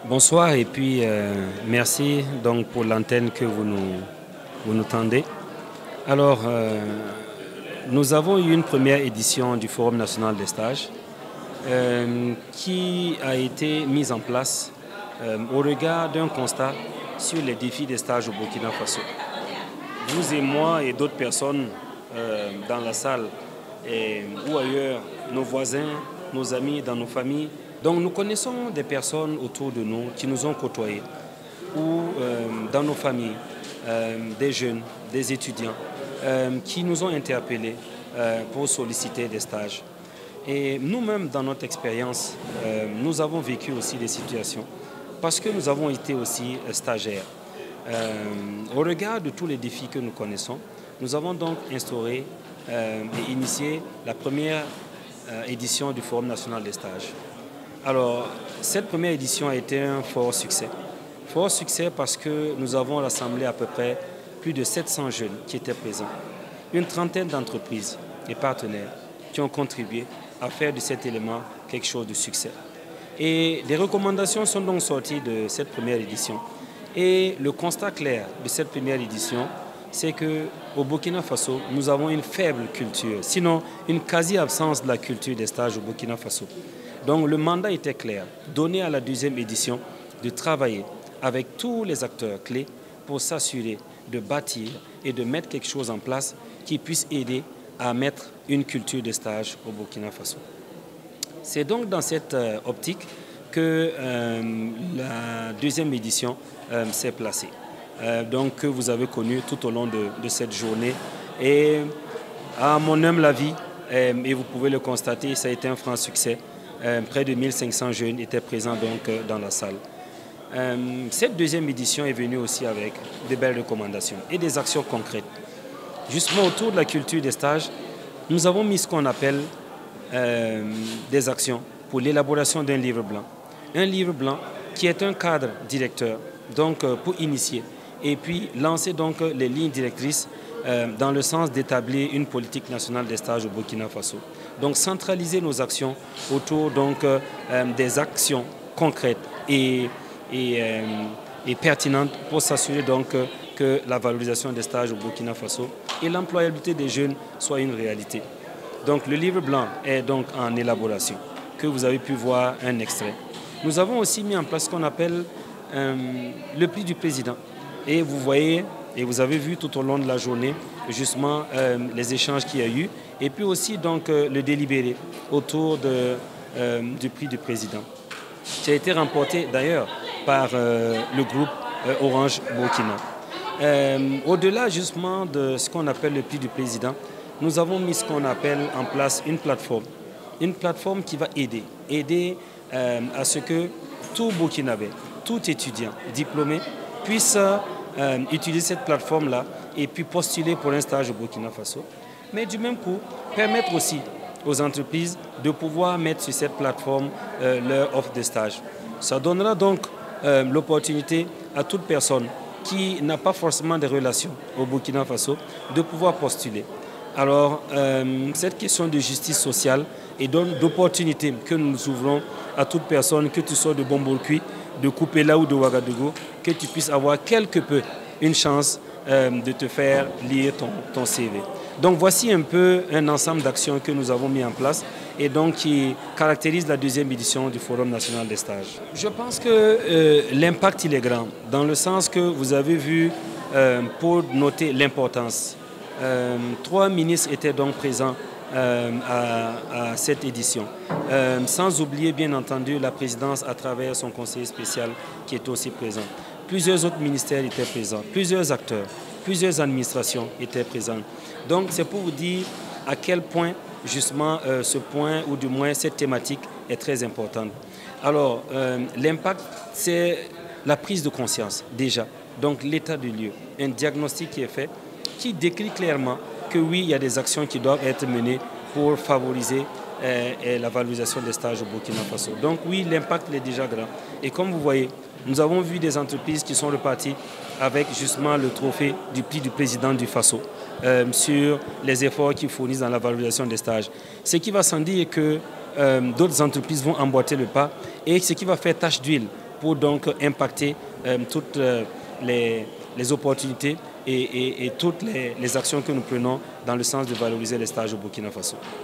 Bonsoir et puis merci donc pour l'antenne que vous nous tendez. Alors, nous avons eu une première édition du Forum national des stages qui a été mise en place au regard d'un constat sur les défis des stages au Burkina Faso. Vous et moi et d'autres personnes dans la salle ou ailleurs, nos voisins, nos amis, dans nos familles. Donc nous connaissons des personnes autour de nous qui nous ont côtoyés ou dans nos familles, des jeunes, des étudiants qui nous ont interpellés pour solliciter des stages. Et nous-mêmes, dans notre expérience, nous avons vécu aussi des situations parce que nous avons été aussi stagiaires. Au regard de tous les défis que nous connaissons, nous avons donc instauré et initié la première édition du Forum national des stages. Alors, cette première édition a été un fort succès. Fort succès parce que nous avons rassemblé à peu près plus de 700 jeunes qui étaient présents. Une trentaine d'entreprises et partenaires qui ont contribué à faire de cet élément quelque chose de succès. Et des recommandations sont donc sorties de cette première édition. Et le constat clair de cette première édition, c'est qu'au Burkina Faso, nous avons une faible culture, sinon une quasi-absence de la culture des stages au Burkina Faso. Donc le mandat était clair, donné à la deuxième édition de travailler avec tous les acteurs clés pour s'assurer de bâtir et de mettre quelque chose en place qui puisse aider à mettre une culture de stage au Burkina Faso. C'est donc dans cette optique que la deuxième édition s'est placée. Donc que vous avez connu tout au long de cette journée. Et à mon humble avis, et vous pouvez le constater, ça a été un franc succès. Près de 1500 jeunes étaient présents donc dans la salle. Cette deuxième édition est venue aussi avec de belles recommandations et des actions concrètes. Justement autour de la culture des stages, nous avons mis ce qu'on appelle des actions pour l'élaboration d'un livre blanc. Un livre blanc qui est un cadre directeur donc, pour initier et puis lancer donc, les lignes directrices dans le sens d'établir une politique nationale des stages au Burkina Faso. Donc centraliser nos actions autour donc, des actions concrètes et pertinentes pour s'assurer donc que la valorisation des stages au Burkina Faso et l'employabilité des jeunes soient une réalité. Donc le livre blanc est donc en élaboration, que vous avez pu voir un extrait. Nous avons aussi mis en place ce qu'on appelle le prix du président. Et vous voyez, et vous avez vu tout au long de la journée, justement, les échanges qu'il y a eu, et puis aussi donc, le délibéré autour du prix du président, qui a été remporté d'ailleurs par le groupe Orange Burkina. Au-delà justement de ce qu'on appelle le prix du président, nous avons mis ce qu'on appelle en place une plateforme qui va aider à ce que tout Burkinabé, tout étudiant diplômé puisse utiliser cette plateforme-là et puis postuler pour un stage au Burkina Faso. Mais du même coup, permettre aussi aux entreprises de pouvoir mettre sur cette plateforme leur offre de stage. Ça donnera donc l'opportunité à toute personne qui n'a pas forcément de relations au Burkina Faso de pouvoir postuler. Alors, cette question de justice sociale et donc d'opportunités que nous ouvrons à toute personne, que tu sois de Bombolkui, de Kupela ou de Ouagadougou, que tu puisses avoir quelque peu une chance de te faire lire ton CV. Donc voici un peu un ensemble d'actions que nous avons mis en place et donc qui caractérise la deuxième édition du Forum national des stages. Je pense que l'impact il est grand, dans le sens que vous avez vu, pour noter l'importance, 3 ministres étaient donc présents à cette édition. Sans oublier bien entendu la présidence à travers son conseiller spécial qui est aussi présent. Plusieurs autres ministères étaient présents, plusieurs acteurs, plusieurs administrations étaient présentes. Donc c'est pour vous dire à quel point justement ce point ou du moins cette thématique est très importante. Alors l'impact c'est la prise de conscience déjà, donc l'état du lieu, un diagnostic qui est fait qui décrit clairement que oui, il y a des actions qui doivent être menées pour favoriser la valorisation des stages au Burkina Faso. Donc oui, l'impact est déjà grand. Et comme vous voyez, nous avons vu des entreprises qui sont reparties avec justement le trophée du prix du président du Faso sur les efforts qu'ils fournissent dans la valorisation des stages. Ce qui va sans dire que d'autres entreprises vont emboîter le pas et ce qui va faire tache d'huile pour donc impacter toutes les opportunités et toutes les actions que nous prenons dans le sens de valoriser les stages au Burkina Faso.